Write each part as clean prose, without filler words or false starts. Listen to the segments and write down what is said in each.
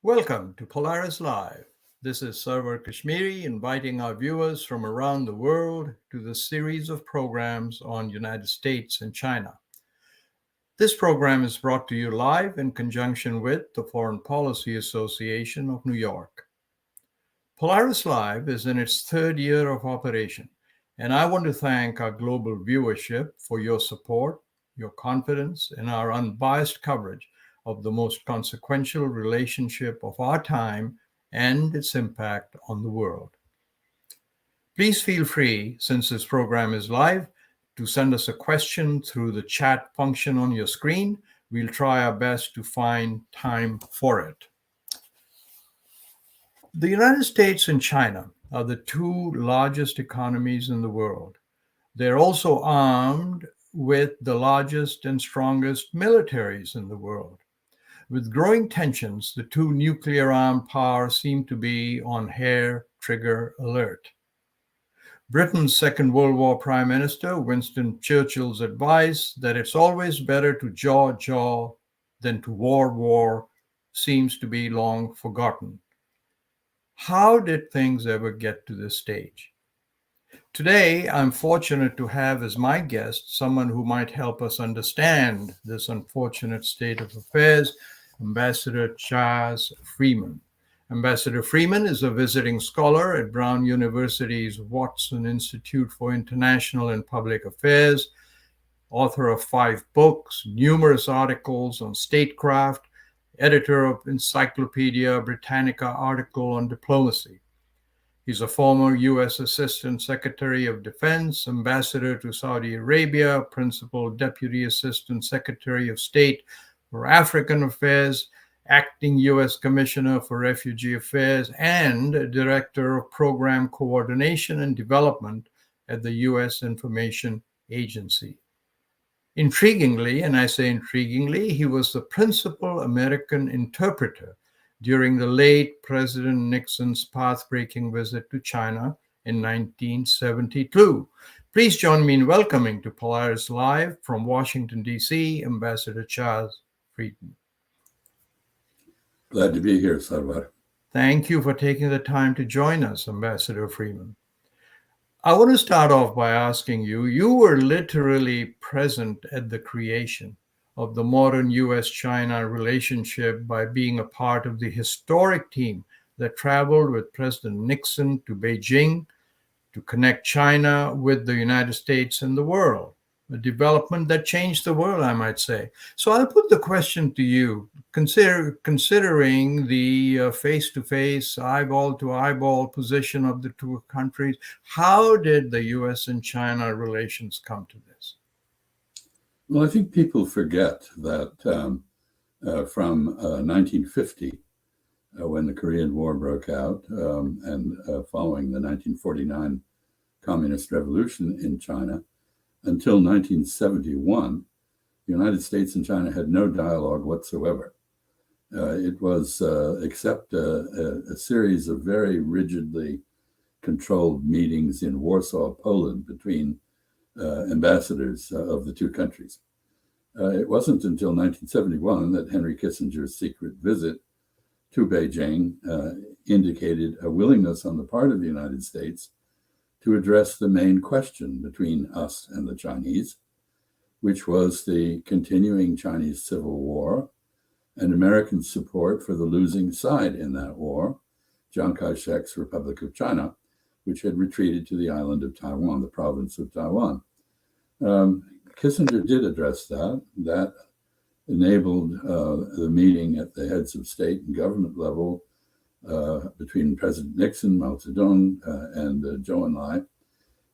Welcome to Polaris Live. This is Sarwar Kashmeri inviting our viewers from around the world to the series of programs on United States and China. This program is brought to you live in conjunction with the Foreign Policy Association of New York. Polaris Live is in its third year of operation, and I want to thank our global viewership for your support, your confidence, and our unbiased coverage of the most consequential relationship of our time and its impact on the world. Please feel free, since this program is live, to send us a question through the chat function on your screen. We'll try our best to find time for it. The United States and China are the two largest economies in the world. They're also armed with the largest and strongest militaries in the world. With growing tensions, the two nuclear-armed powers seem to be on hair-trigger alert. Britain's Second World War Prime Minister Winston Churchill's advice that it's always better to jaw than to war seems to be long forgotten. How did things ever get to this stage? Today, I'm fortunate to have as my guest someone who might help us understand this unfortunate state of affairs, Ambassador Charles Freeman. Ambassador Freeman is a visiting scholar at Brown University's Watson Institute for International and Public Affairs, author of 5 books, numerous articles on statecraft, editor of Encyclopedia Britannica article on diplomacy. He's a former U.S. Assistant Secretary of Defense, Ambassador to Saudi Arabia, Principal Deputy Assistant Secretary of State for African Affairs, Acting U.S. Commissioner for Refugee Affairs, and Director of Program Coordination and Development at the U.S. Information Agency. Intriguingly, and I say intriguingly, he was the principal American interpreter during the late President Nixon's path-breaking visit to China in 1972. Please join me in welcoming to Polaris Live from Washington, D.C., Ambassador Charles Freeman. Glad to be here, Sarwar. Thank you for taking the time to join us, Ambassador Freeman. I want to start off by asking you were literally present at the creation of the modern U.S.-China relationship by being a part of the historic team that traveled with President Nixon to Beijing to connect China with the United States and the world, a development that changed the world, I might say. So I'll put the question to you, considering the face-to-face, eyeball-to-eyeball position of the two countries, how did the U.S. and China relations come to this? Well, I think people forget that from 1950, when the Korean War broke out, and following the 1949 Communist Revolution in China, until 1971, the United States and China had no dialogue whatsoever. It was except a series of very rigidly controlled meetings in Warsaw, Poland, between ambassadors of the two countries. It wasn't until 1971 that Henry Kissinger's secret visit to Beijing indicated a willingness on the part of the United States to address the main question between us and the Chinese, which was the continuing Chinese Civil War and American support for the losing side in that war, Chiang Kai-shek's Republic of China, which had retreated to the island of Taiwan, the province of Taiwan. Kissinger did address that. That enabled the meeting at the heads of state and government level between President Nixon, Mao Zedong, and Zhou Enlai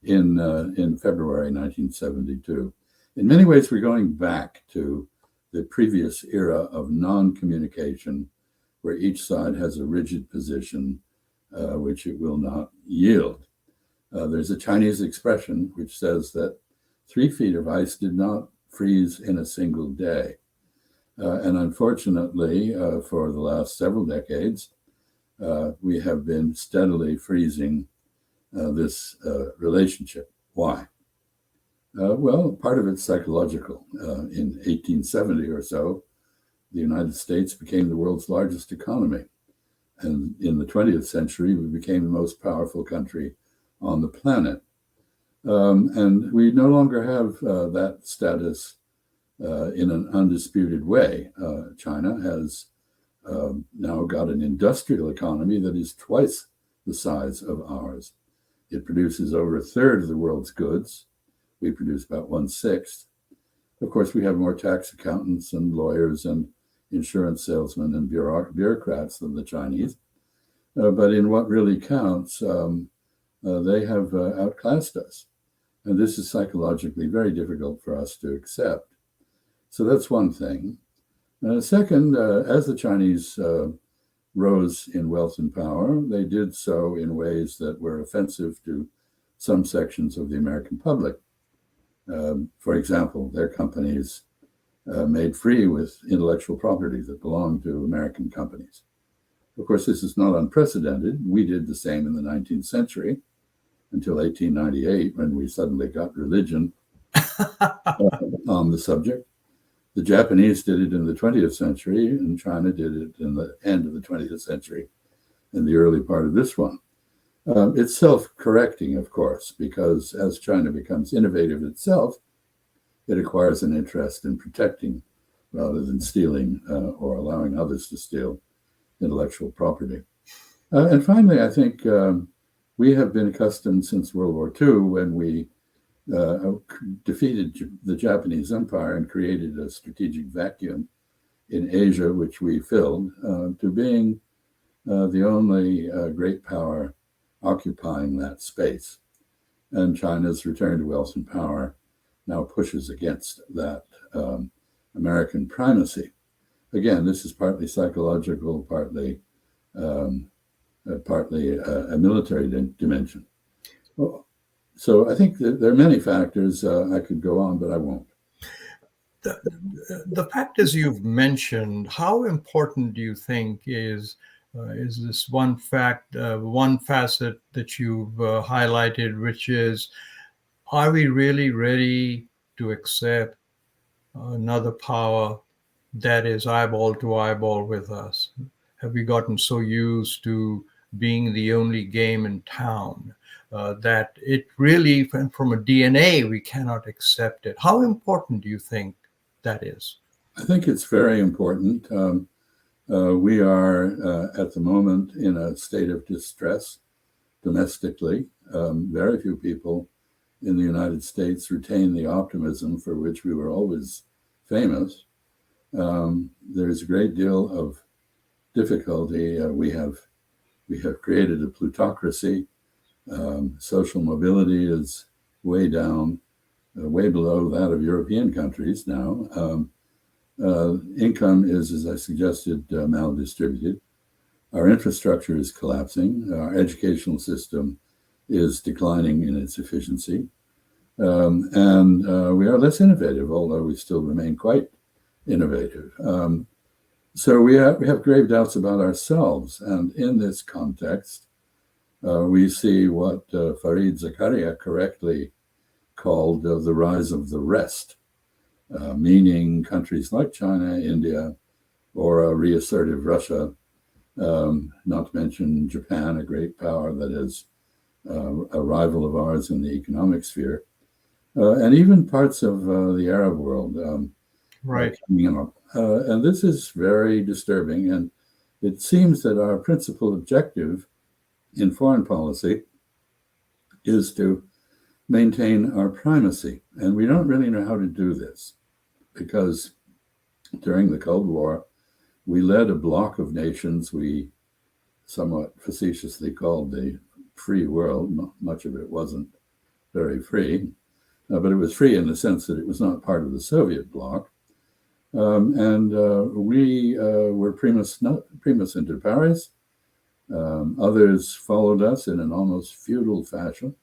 in February 1972. In many ways, we're going back to the previous era of non-communication, where each side has a rigid position which it will not yield. There's a Chinese expression which says that 3 feet of ice did not freeze in a single day. And unfortunately, for the last several decades, we have been steadily freezing this relationship. Why? Well, part of it's psychological. In 1870 or so, the United States became the world's largest economy. And in the 20th century, we became the most powerful country on the planet. And we no longer have that status in an undisputed way. China has now got an industrial economy that is twice the size of ours. It produces over a third of the world's goods. We produce about 1/6. Of course, we have more tax accountants and lawyers and insurance salesmen and bureaucrats than the Chinese. But in what really counts, they have outclassed us. And this is psychologically very difficult for us to accept. So that's one thing. Second, as the Chinese rose in wealth and power, they did so in ways that were offensive to some sections of the American public. For example, their companies made free with intellectual property that belonged to American companies. Of course, this is not unprecedented. We did the same in the 19th century until 1898, when we suddenly got religion on the subject. The Japanese did it in the 20th century, and China did it in the end of the 20th century, in the early part of this one. It's self-correcting, of course, because as China becomes innovative itself, it acquires an interest in protecting rather than stealing or allowing others to steal intellectual property. And finally, I think we have been accustomed since World War II, when we defeated the Japanese Empire and created a strategic vacuum in Asia, which we filled, to being the only great power occupying that space. And China's return to wealth and power now pushes against that American primacy. Again, this is partly psychological, partly a military dimension. So I think that there are many factors. I could go on, but I won't. The factors you've mentioned, how important do you think is this one facet that you've highlighted, which is, are we really ready to accept another power that is eyeball to eyeball with us? Have we gotten so used to being the only game in town that it really, from a DNA, we cannot accept it? How important do you think that is? I think it's very important. We are at the moment in a state of distress domestically. Very few people in the United States retain the optimism for which we were always famous. There's a great deal of difficulty. We have created a plutocracy. Social mobility is way down, way below that of European countries now. Income is, as I suggested, maldistributed. Our infrastructure is collapsing. Our educational system is declining in its efficiency. And we are less innovative, although we still remain quite innovative. So we have grave doubts about ourselves. And in this context, we see what Fareed Zakaria correctly called the rise of the rest, meaning countries like China, India, or a reassertive Russia, not to mention Japan, a great power that is a rival of ours in the economic sphere, and even parts of the Arab world right. coming up. And this is very disturbing. And it seems that our principal objective in foreign policy is to maintain our primacy. And we don't really know how to do this, because during the Cold War, we led a block of nations we somewhat facetiously called the free world. Much of it wasn't very free, but it was free in the sense that it was not part of the Soviet bloc. And we were primus inter pares. Others followed us in an almost feudal fashion.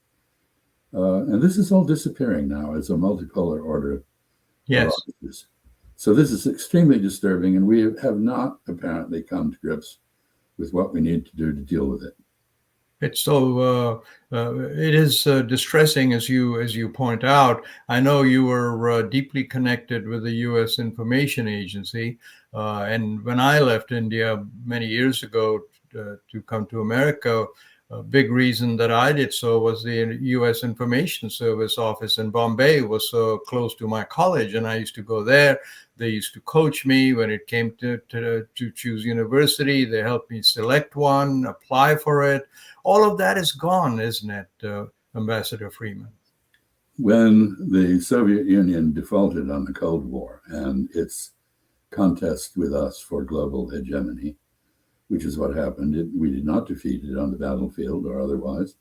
And this is all disappearing now as a multipolar order. Yes. So this is extremely disturbing, and we have not apparently come to grips with what we need to do to deal with it. It's so it is distressing, as you point out. I know you were deeply connected with the U.S. Information Agency, and when I left India many years ago to come to America, a big reason that I did so was the U.S. Information Service office in Bombay was so close to my college, and I used to go there. They used to coach me when it came to choose university. They helped me select one, apply for it. All of that is gone, isn't it, Ambassador Freeman? When the Soviet Union defaulted on the Cold War and its contest with us for global hegemony, which is what happened. We did not defeat it on the battlefield or otherwise.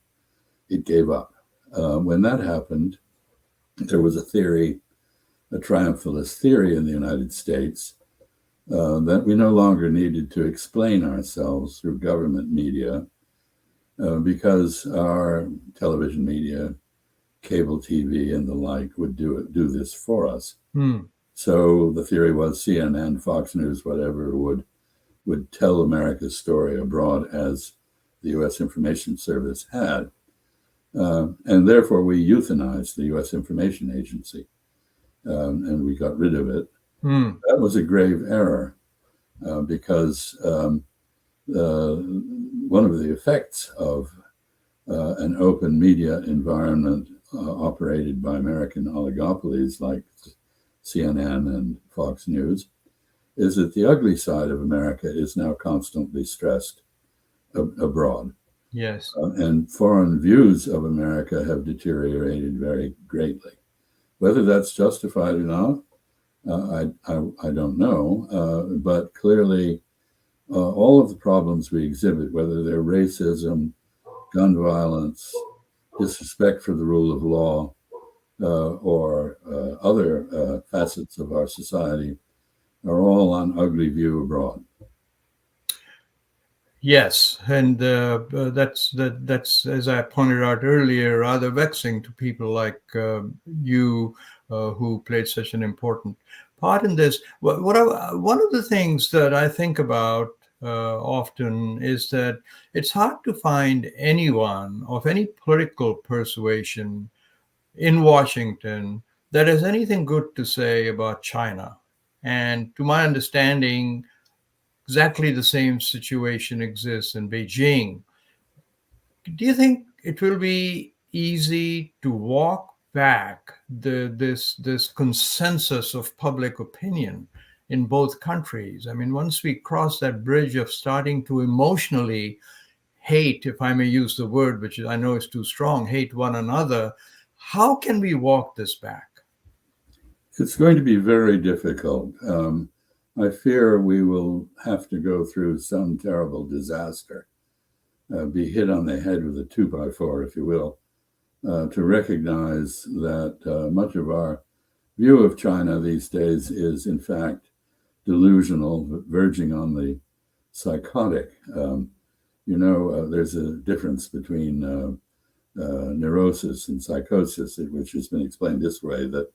It gave up. When that happened, there was a theory, a triumphalist theory in the United States, that we no longer needed to explain ourselves through government media because our television media, cable TV and the like would do this for us. So the theory was CNN, Fox News, whatever would tell America's story abroad as the U.S. Information Service had. And therefore, we euthanized the U.S. Information Agency and we got rid of it. That was a grave error because one of the effects of an open media environment operated by American oligopolies like CNN and Fox News is that the ugly side of America is now constantly stressed abroad. Yes. And foreign views of America have deteriorated very greatly. Whether that's justified or not, I don't know. But clearly, all of the problems we exhibit, whether they're racism, gun violence, disrespect for the rule of law, or other facets of our society, are all on ugly view abroad. Yes, and that's as I pointed out earlier, rather vexing to people like you, who played such an important part in this. One of the things that I think about often is that it's hard to find anyone of any political persuasion in Washington that has anything good to say about China. And to my understanding, exactly the same situation exists in Beijing. Do you think it will be easy to walk back this consensus of public opinion in both countries? I mean, once we cross that bridge of starting to emotionally hate, if I may use the word, which I know is too strong, hate one another, how can we walk this back? It's going to be very difficult. I fear we will have to go through some terrible disaster, be hit on the head with a 2x4, if you will, to recognize that much of our view of China these days is, in fact, delusional, verging on the psychotic. There's a difference between neurosis and psychosis, which has been explained this way, that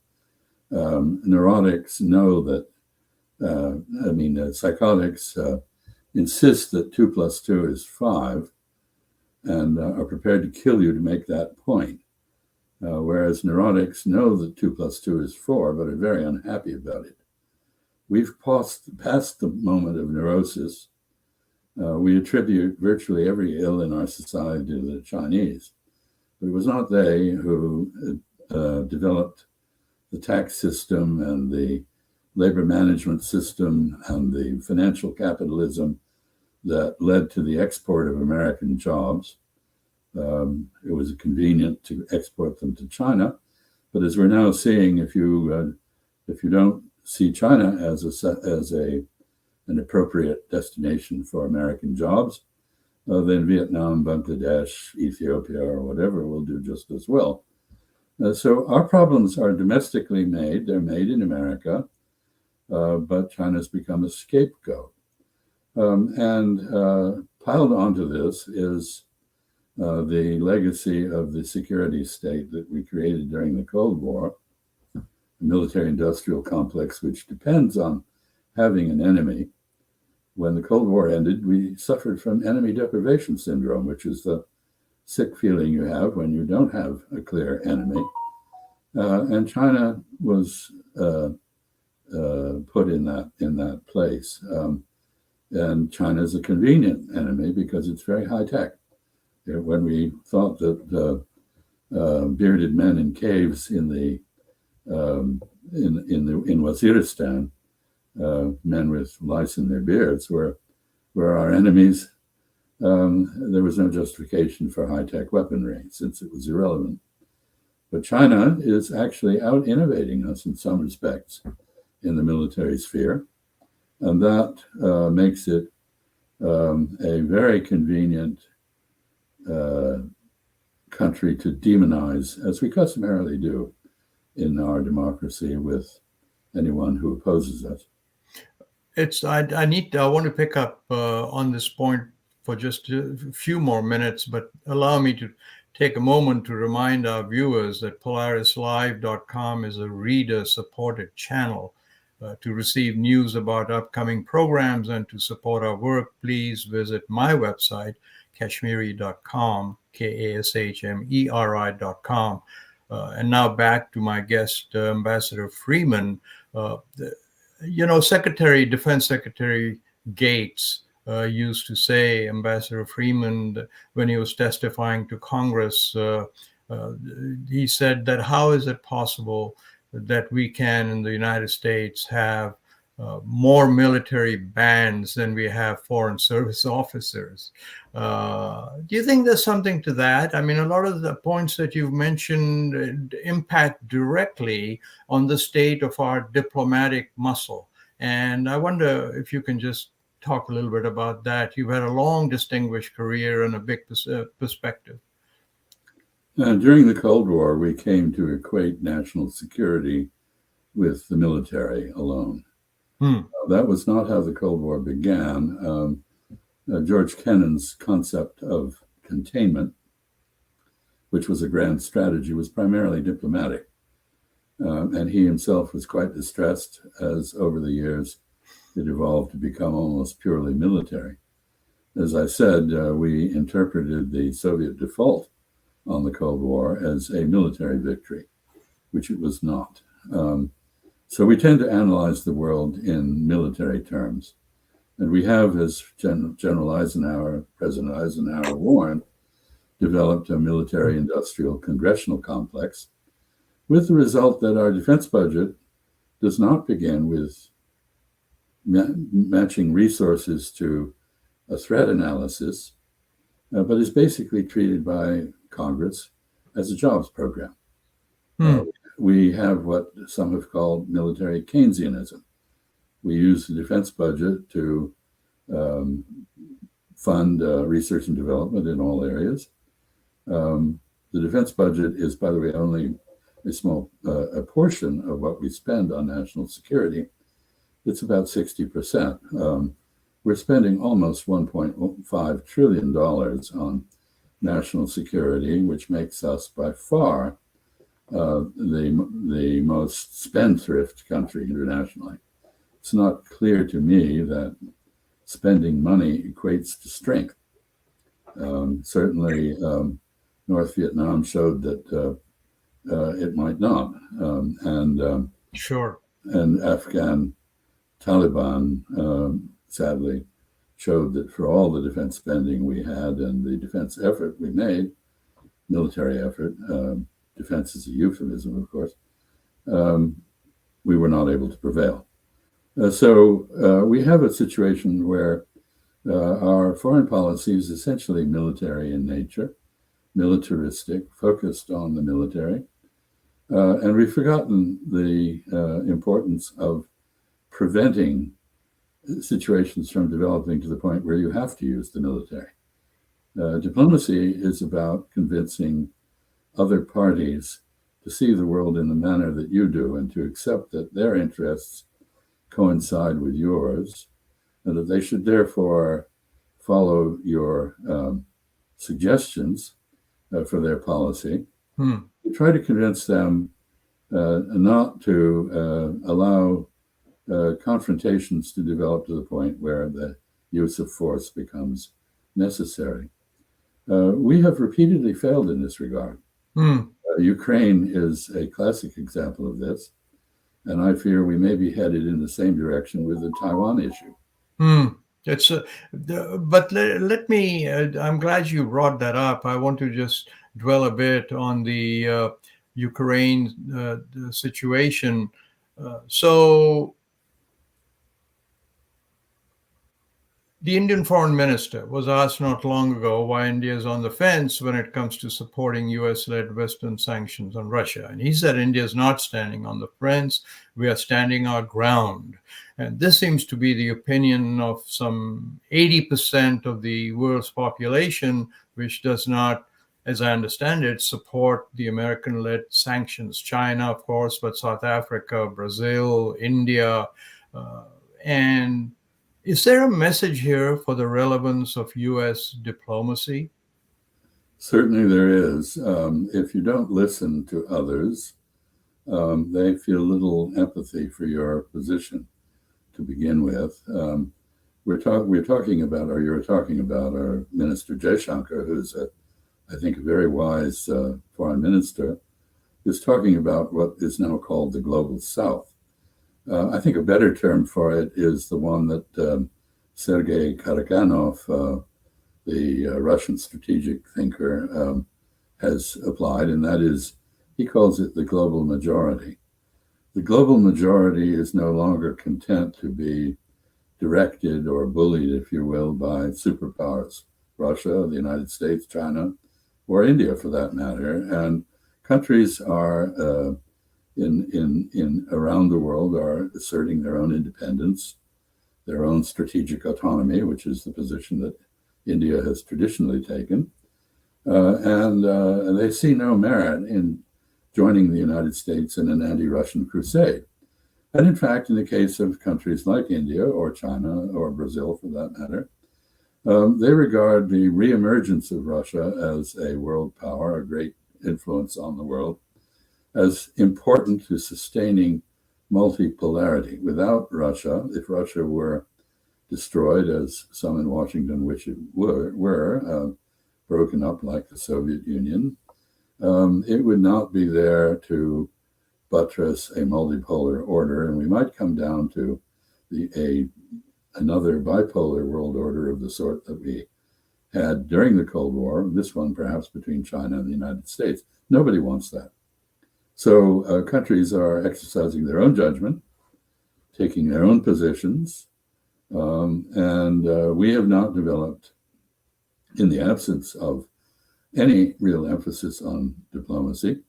neurotics know that psychotics insist that 2 + 2 is 5 and are prepared to kill you to make that point. Whereas neurotics know that 2 + 2 is 4, but are very unhappy about it. We've past the moment of neurosis. We attribute virtually every ill in our society to the Chinese. But it was not they who developed the tax system and the labor management system and the financial capitalism that led to the export of American jobs. It was convenient to export them to China, but as we're now seeing, if you don't see China as an appropriate destination for American jobs, then Vietnam, Bangladesh, Ethiopia, or whatever will do just as well. So our problems are domestically made; they're made in America. But China's become a scapegoat. And piled onto this is the legacy of the security state that we created during the Cold War, a military-industrial complex which depends on having an enemy. When the Cold War ended, we suffered from enemy deprivation syndrome, which is the sick feeling you have when you don't have a clear enemy. And China was put in that place. And China is a convenient enemy because it's very high tech. When we thought that bearded men in caves in Waziristan, men with lice in their beards, were our enemies, there was no justification for high tech weaponry since it was irrelevant. But China is actually out innovating us in some respects in the military sphere. And that makes it a very convenient country to demonize, as we customarily do in our democracy with anyone who opposes us. I want to pick up on this point for just a few more minutes, but allow me to take a moment to remind our viewers that PolarisLive.com is a reader-supported channel. To receive news about upcoming programs and to support our work, please visit my website, kashmeri.com, KASHMERI.com. And now back to my guest, Ambassador Freeman. Defense Secretary Gates used to say, Ambassador Freeman, when he was testifying to Congress, he said that how is it possible that we can in the United States have more military bands than we have foreign service officers? Do you think there's something to that? I mean, a lot of the points that you've mentioned impact directly on the state of our diplomatic muscle. And I wonder if you can just talk a little bit about that. You've had a long, distinguished career and a big perspective. During the Cold War, we came to equate national security with the military alone. That was not how the Cold War began. George Kennan's concept of containment, which was a grand strategy, was primarily diplomatic. And he himself was quite distressed as over the years it evolved to become almost purely military. As I said, we interpreted the Soviet default on the Cold War as a military victory, which it was not. So we tend to analyze the world in military terms. And we have, as General Eisenhower, President Eisenhower warned, developed a military-industrial congressional complex, with the result that our defense budget does not begin with matching resources to a threat analysis, but is basically treated by Congress as a jobs program. We have what some have called military Keynesianism. We use the defense budget to fund research and development in all areas. The defense budget is, by the way, only a small a portion of what we spend on national security. It's about 60%. We're spending almost $1.5 trillion on national security, which makes us by far the most spendthrift country internationally. It's not clear to me that spending money equates to strength. Certainly, North Vietnam showed that it might not, Sure. And Afghan Taliban sadly showed that for all the defense spending we had and the defense effort we made, military effort, defense is a euphemism, of course, we were not able to prevail. So we have a situation where our foreign policy is essentially military in nature, militaristic, focused on the military. And we've forgotten the importance of preventing situations from developing to the point where you have to use the military. Diplomacy is about convincing other parties to see the world in the manner that you do and to accept that their interests coincide with yours and that they should therefore follow your suggestions for their policy. We try to convince them not to allow confrontations to develop to the point where the use of force becomes necessary. We have repeatedly failed in this regard. Ukraine is a classic example of this, and I fear we may be headed in the same direction with the Taiwan issue. It's but let me. I'm glad you brought that up. I want to just dwell a bit on the Ukraine the situation. So the Indian foreign minister was asked not long ago why India is on the fence when it comes to supporting US-led Western sanctions on Russia. And he said India is not standing on the fence, we are standing our ground. And this seems to be the opinion of some 80% of the world's population, which does not, as I understand it, support the American-led sanctions. China, of course, but South Africa, Brazil, India, and is there a message here for the relevance of U.S. diplomacy? Certainly there is. If you don't listen to others, they feel little empathy for your position to begin with. We're talking about, or you're talking about, our Minister Jaishankar, who's, I think, a very wise foreign minister, is talking about what is now called the Global South. I think a better term for it is the one that Sergei Karaganov, the Russian strategic thinker, has applied, and that is, he calls it the global majority. The global majority is no longer content to be directed or bullied, if you will, by superpowers, Russia, the United States, China, or India for that matter. And countries are in around the world are asserting their own independence, their own strategic autonomy, which is the position that India has traditionally taken. And they see no merit in joining the United States in an anti-Russian crusade. And in fact, in the case of countries like India or China or Brazil, for that matter, they regard the reemergence of Russia as a world power, a great influence on the world, as important to sustaining multipolarity. Without Russia, if Russia were destroyed, as some in Washington wish it were broken up like the Soviet Union, it would not be there to buttress a multipolar order, and we might come down to another bipolar world order of the sort that we had during the Cold War, this one perhaps between China and the United States. Nobody wants that. So countries are exercising their own judgment, taking their own positions, and we have not developed, in the absence of any real emphasis on diplomacy,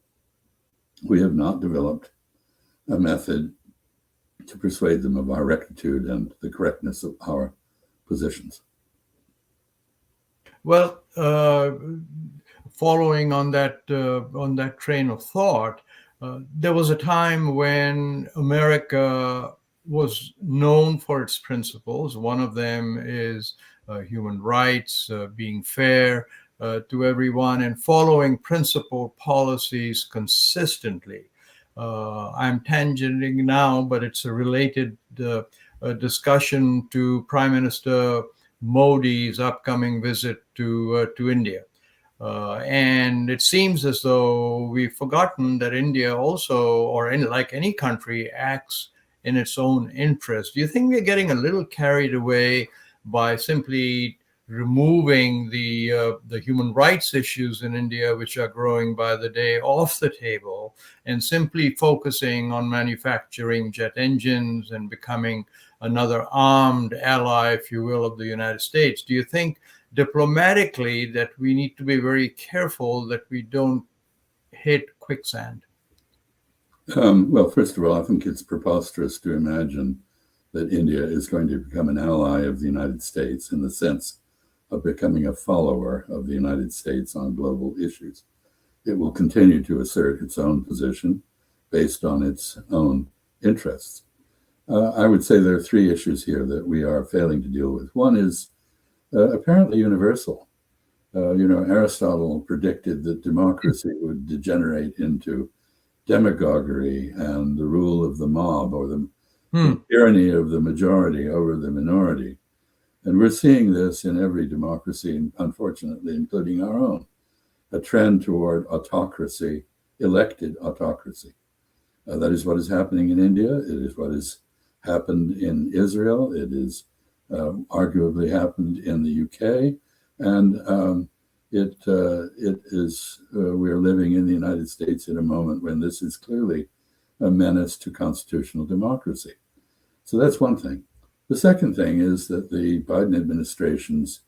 we have not developed a method to persuade them of our rectitude and the correctness of our positions. Well, following on that train of thought, there was a time when America was known for its principles. One of them is human rights, being fair to everyone, and following principled policies consistently. I'm tangenting now, but it's a related discussion to Prime Minister Modi's upcoming visit to India. And it seems as though we've forgotten that India also, like any country, acts in its own interest. Do you think we're getting a little carried away by simply removing the human rights issues in India, which are growing by the day, off the table, and simply focusing on manufacturing jet engines and becoming another armed ally, if you will, of the United States? Do you think diplomatically that we need to be very careful that we don't hit quicksand? Well, first of all, I think it's preposterous to imagine that India is going to become an ally of the United States in the sense of becoming a follower of the United States on global issues. It will continue to assert its own position based on its own interests. I would say there are three issues here that we are failing to deal with. One is apparently universal. Aristotle predicted that democracy would degenerate into demagoguery and the rule of the mob, or the tyranny of the majority over the minority. And we're seeing this in every democracy, unfortunately, including our own, a trend toward autocracy, elected autocracy. That is what is happening in India. It is what has happened in Israel. It is arguably happened in the UK, and we're living in the United States in a moment when this is clearly a menace to constitutional democracy. So that's one thing. The second thing is that the Biden administration's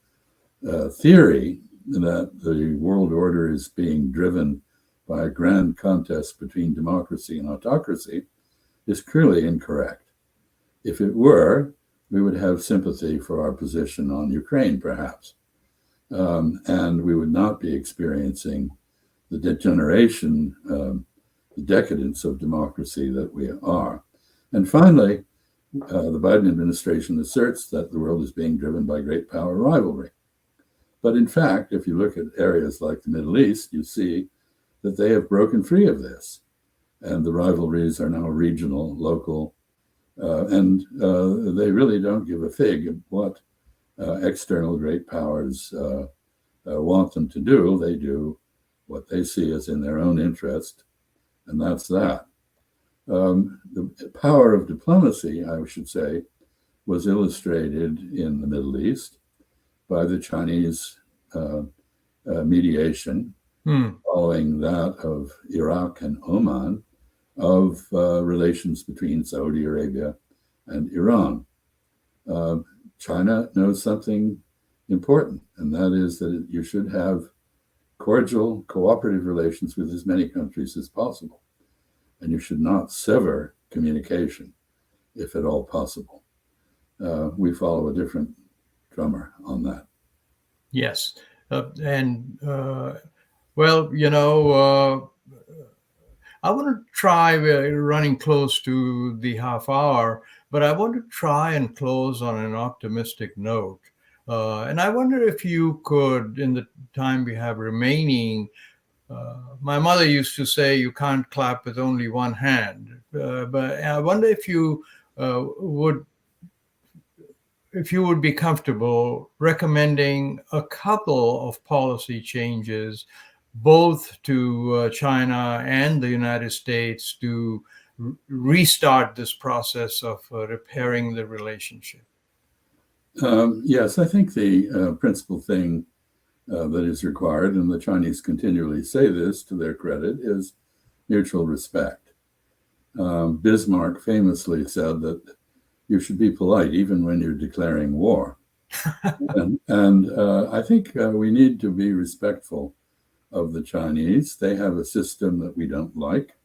theory that the world order is being driven by a grand contest between democracy and autocracy is clearly incorrect. If it were, we would have sympathy for our position on Ukraine, perhaps. And we would not be experiencing the degeneration, the decadence of democracy that we are. And finally, the Biden administration asserts that the world is being driven by great power rivalry. But in fact, if you look at areas like the Middle East, you see that they have broken free of this. And the rivalries are now regional, local, and they really don't give a fig of what external great powers want them to do. They do what they see as in their own interest, and that's that. The power of diplomacy, I should say, was illustrated in the Middle East by the Chinese mediation following that of Iraq and Oman, of relations between Saudi Arabia and Iran. China knows something important, and that is that you should have cordial, cooperative relations with as many countries as possible. And you should not sever communication, if at all possible. We follow a different drummer on that. Yes. Well, I want to try, we're running close to the half hour, but I want to try and close on an optimistic note. And I wonder if you could, in the time we have remaining, my mother used to say you can't clap with only one hand, but I wonder if you would be comfortable recommending a couple of policy changes, both to China and the United States, to restart this process of repairing the relationship. Yes, I think the principal thing that is required, and the Chinese continually say this to their credit, is mutual respect. Bismarck famously said that you should be polite even when you're declaring war. and I think we need to be respectful of the Chinese. They have a system that we don't like.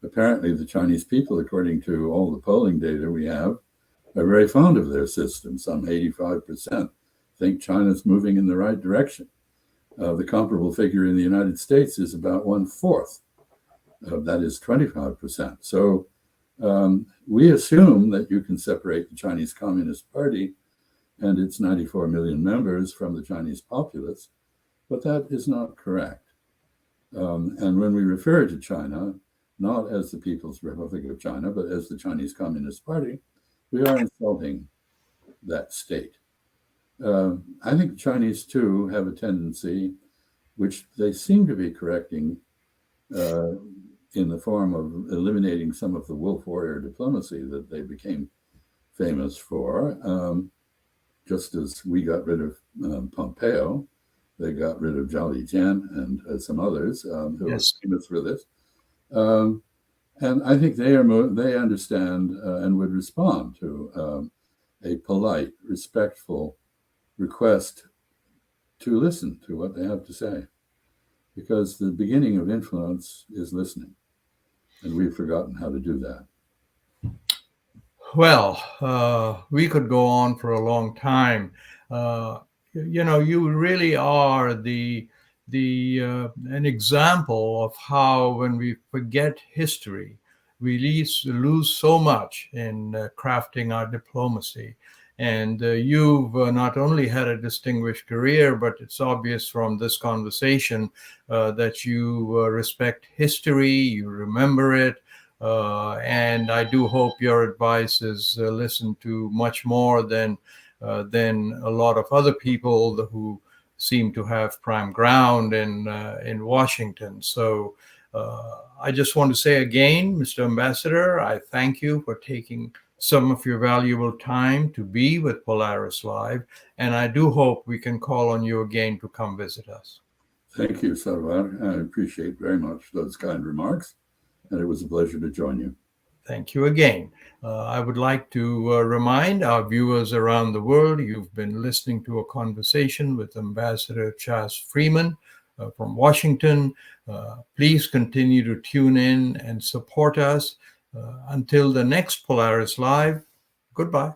Apparently, the Chinese people, according to all the polling data we have, are very fond of their system. Some 85% think China's moving in the right direction. The comparable figure in the United States is about 1/4. That is 25%. So we assume that you can separate the Chinese Communist Party and its 94 million members from the Chinese populace, but that is not correct. And when we refer to China, not as the People's Republic of China, but as the Chinese Communist Party, we are insulting that state. I think the Chinese, too, have a tendency, which they seem to be correcting in the form of eliminating some of the wolf warrior diplomacy that they became famous for. Just as we got rid of Pompeo, they got rid of Zhao Lijian and some others who were famous for this. And I think they understand and would respond to a polite, respectful request to listen to what they have to say, because the beginning of influence is listening, and we've forgotten how to do that. Well, we could go on for a long time. You really are an example of how, when we forget history, we lose so much in crafting our diplomacy. And you've not only had a distinguished career, but it's obvious from this conversation that you respect history, you remember it, and I do hope your advice is listened to much more than a lot of other people who seem to have prime ground in Washington. So I just want to say again, Mr. Ambassador, I thank you for taking some of your valuable time to be with Polaris Live, and I do hope we can call on you again to come visit us. Thank you, Sarwar. I appreciate very much those kind remarks, and it was a pleasure to join you. Thank you again. I would like to remind our viewers around the world, you've been listening to a conversation with Ambassador Chas Freeman from Washington. Please continue to tune in and support us. Until the next Polaris Live, goodbye.